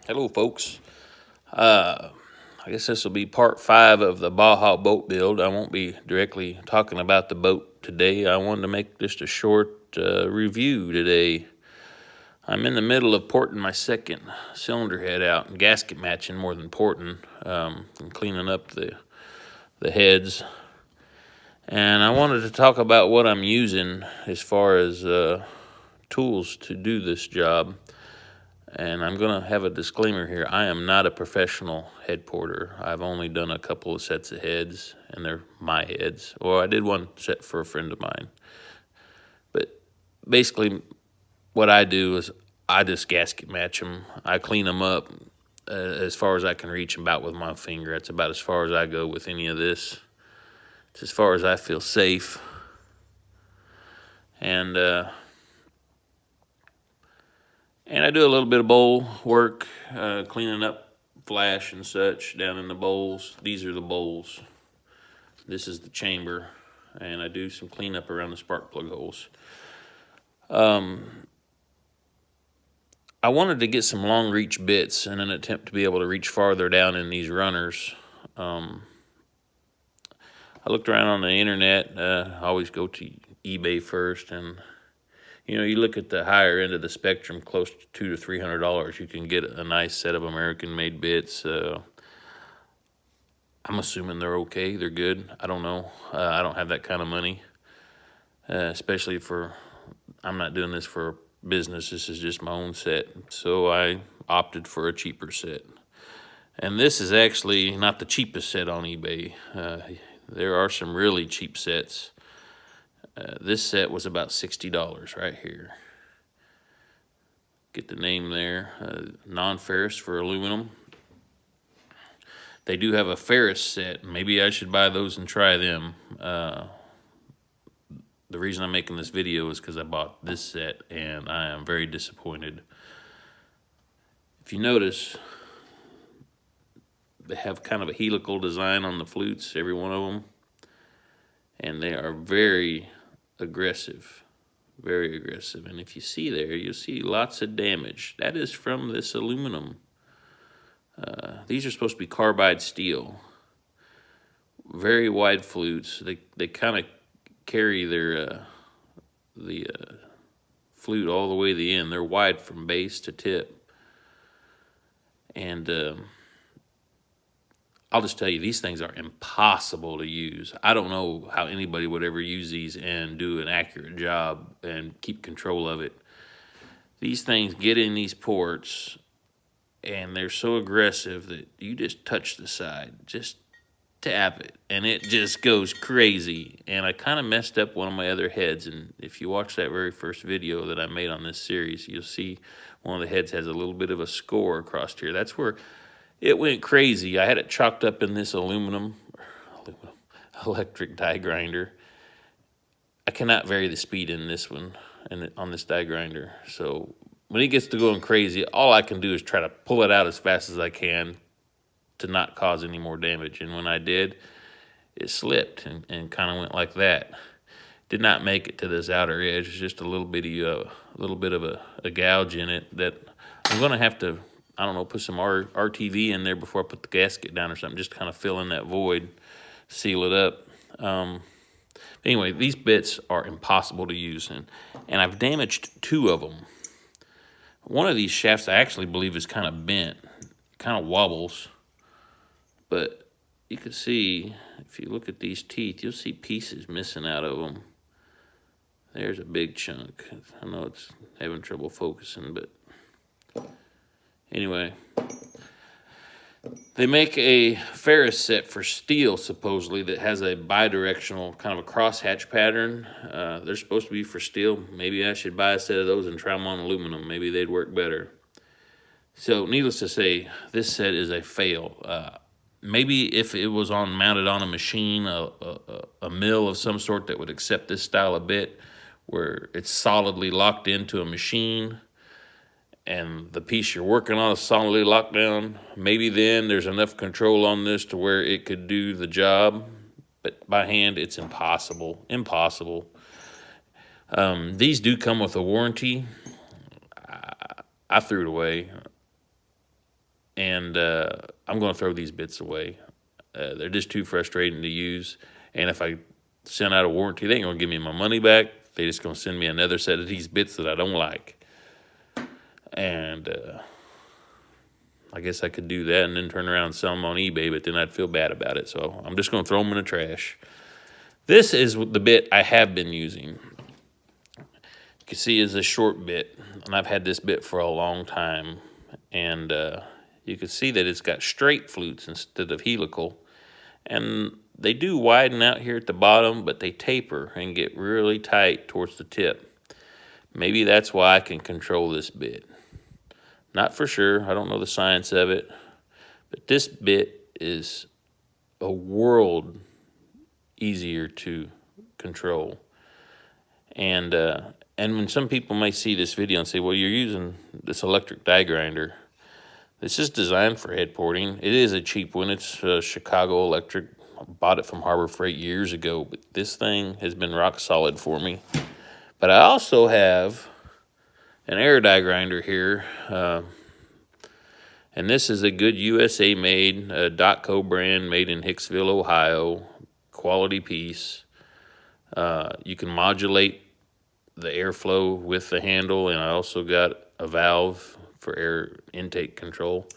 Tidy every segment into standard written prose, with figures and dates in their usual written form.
Hello, folks. I guess this will be part 5 of the Baja boat build. I won't be directly talking about the boat today. I wanted to make just a short review today. I'm in the middle of porting my second cylinder head out and gasket matching, more than porting, and cleaning up the heads. And I wanted to talk about what I'm using as far as tools to do this job. And I'm going to have a disclaimer here. I am not a professional head porter. I've only done a couple of sets of heads, and they're my heads. Or I did one set for a friend of mine. But basically, what I do is I just gasket match them. I clean them up as far as I can reach about with my finger. That's about as far as I go with any of this. It's as far as I feel safe. And I do a little bit of bowl work, cleaning up flash and such down in the bowls. These are the bowls. This is the chamber. And I do some cleanup around the spark plug holes. I wanted to get some long reach bits in an attempt to be able to reach farther down in these runners. I looked around on the internet. I always go to eBay first, and you know, you look at the higher end of the spectrum, close to $200 to $300, you can get a nice set of American-made bits. I'm assuming they're okay, they're good. I don't know. I don't have that kind of money, especially for, I'm not doing this for business. This is just my own set. So I opted for a cheaper set. And this is actually not the cheapest set on eBay. There are some really cheap sets. This set was about $60 right here. Get the name there. Non-ferrous for aluminum. They do have a ferrous set. Maybe I should buy those and try them. The reason I'm making this video is because I bought this set and I am very disappointed. If you notice, they have kind of a helical design on the flutes, every one of them. And they are very aggressive, very aggressive. And if you see there, you'll see lots of damage. That is from this aluminum. These are supposed to be carbide steel. Very wide flutes. They kind of carry their the flute all the way to the end. They're wide from base to tip. And I'll just tell you, these things are impossible to use. I don't know how anybody would ever use these and do an accurate job and keep control of it. These things get in these ports, and they're so aggressive that you just touch the side, just tap it, and it just goes crazy. And I kind of messed up one of my other heads, and if you watch that very first video that I made on this series, you'll see one of the heads has a little bit of a score across here. That's where it went crazy. I had it chalked up in this aluminum electric die grinder. I cannot vary the speed in this one and on this die grinder. So when it gets to going crazy, all I can do is try to pull it out as fast as I can to not cause any more damage. And when I did, it slipped and kind of went like that. Did not make it to this outer edge. It's just a little bit of a gouge in it that I'm going to have to, I don't know, put some RTV in there before I put the gasket down or something, just kind of fill in that void, seal it up. Anyway, these bits are impossible to use, and I've damaged 2 of them. One of these shafts I actually believe is kind of bent, kind of wobbles, but you can see, if you look at these teeth, you'll see pieces missing out of them. There's a big chunk. I know it's having trouble focusing, but anyway, they make a ferrous set for steel, supposedly, that has a bidirectional kind of a crosshatch pattern. They're supposed to be for steel. Maybe I should buy a set of those and try them on aluminum. Maybe they'd work better. So, needless to say, this set is a fail. Maybe if it was mounted on a machine, a mill of some sort that would accept this style of bit, where it's solidly locked into a machine, and the piece you're working on is solidly locked down, maybe then there's enough control on this to where it could do the job. But by hand, it's impossible. Impossible. These do come with a warranty. I threw it away. and I'm going to throw these bits away. They're just too frustrating to use, and if I send out a warranty, they ain't going to give me my money back. They're just going to send me another set of these bits that I don't like. And I guess I could do that and then turn around and sell them on eBay, but then I'd feel bad about it. So I'm just going to throw them in the trash. This is the bit I have been using. You can see is a short bit, and I've had this bit for a long time. And you can see that it's got straight flutes instead of helical. And they do widen out here at the bottom, but they taper and get really tight towards the tip. Maybe that's why I can control this bit. Not for sure. I don't know the science of it. But this bit is a world easier to control. And when some people may see this video and say, well, you're using this electric die grinder. This is designed for head porting. It is a cheap one. It's Chicago Electric. I bought it from Harbor Freight years ago. But this thing has been rock solid for me. But I also have an air die grinder here. And this is a good USA made, .co brand, made in Hicksville, Ohio. Quality piece. You can modulate the airflow with the handle, and I also got a valve for air intake control.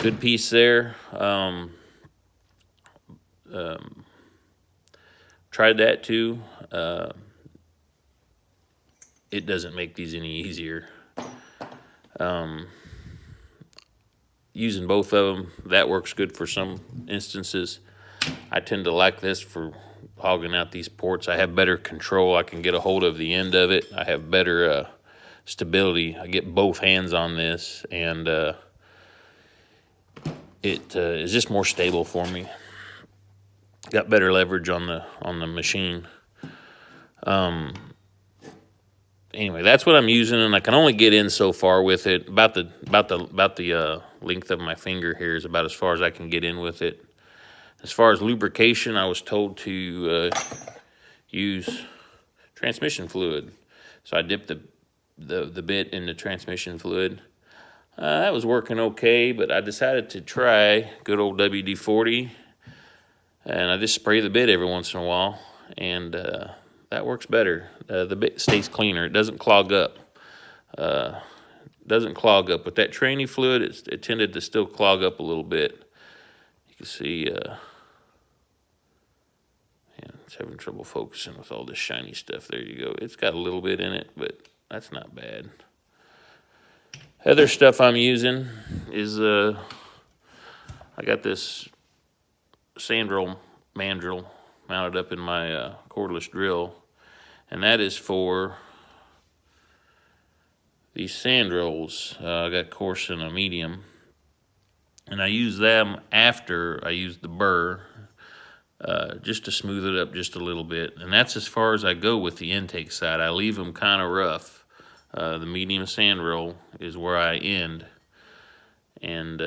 Good piece there. Tried that too. It doesn't make these any easier. Using both of them, that works good for some instances. I tend to like this for hogging out these ports. I have better control. I can get a hold of the end of it. I have better stability. I get both hands on this, and it is just more stable for me. Got better leverage on the machine. Anyway, that's what I'm using, and I can only get in so far with it. About the length of my finger here is about as far as I can get in with it. As far as lubrication, I was told to use transmission fluid. So I dipped the bit in the transmission fluid. That was working okay, but I decided to try good old WD-40, and I just spray the bit every once in a while, and that works better. The bit stays cleaner. It doesn't clog up. With that tranny fluid, it tended to still clog up a little bit. You can see, it's having trouble focusing with all this shiny stuff. There you go. It's got a little bit in it, but that's not bad. Other stuff I'm using is, I got this sand roll mandrel mounted up in my cordless drill, and that is for these sand rolls. I got coarse and a medium, and I use them after I use the burr, just to smooth it up just a little bit. And that's as far as I go with the intake side. I leave them kind of rough. The medium sand roll is where I end, and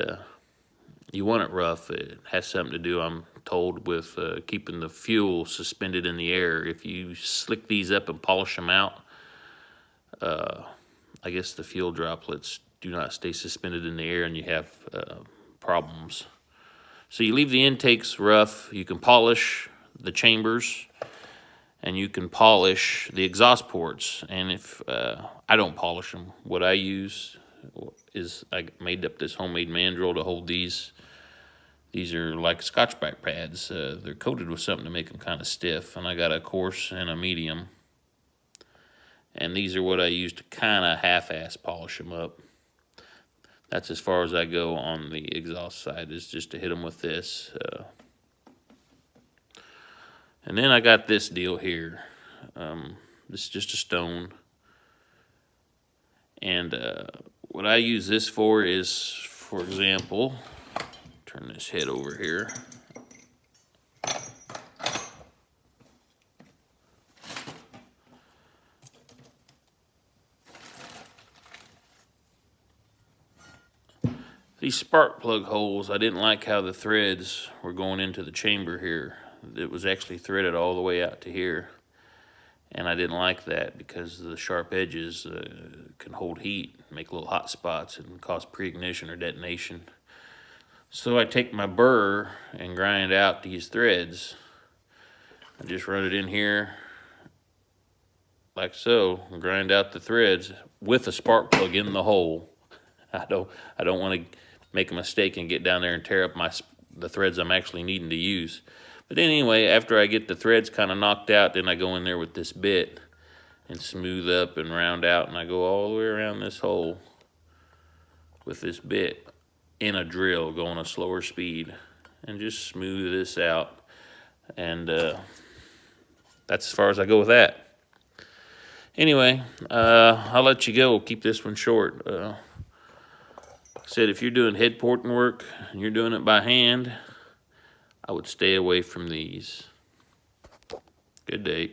you want it rough. It has something to do, I'm told, with keeping the fuel suspended in the air. If you slick these up and polish them out, I guess the fuel droplets do not stay suspended in the air, and you have problems. So you leave the intakes rough. You can polish the chambers, and you can polish the exhaust ports. And if I don't polish them, what I use is I made up this homemade mandrel to hold these. These are like Scotch-Brite pads. They're coated with something to make them kind of stiff, and I got a coarse and a medium. And these are what I use to kind of half-ass polish them up. That's as far as I go on the exhaust side, is just to hit them with this. And then I got this deal here. This is just a stone. And what I use this for is, for example, turn this head over here. These spark plug holes, I didn't like how the threads were going into the chamber here. It was actually threaded all the way out to here. And I didn't like that because the sharp edges can hold heat, make little hot spots, and cause pre-ignition or detonation. So I take my burr and grind out these threads. I just run it in here like so, and grind out the threads with a spark plug in the hole. I don't want to make a mistake and get down there and tear up the threads I'm actually needing to use. But anyway, after I get the threads kind of knocked out, then I go in there with this bit and smooth up and round out, and I go all the way around this hole with this bit in a drill going a slower speed and just smooth this out. And that's as far as I go with that. Anyway, I'll let you go. Keep this one short. Like I said, if you're doing head porting work and you're doing it by hand, I would stay away from these. Good day.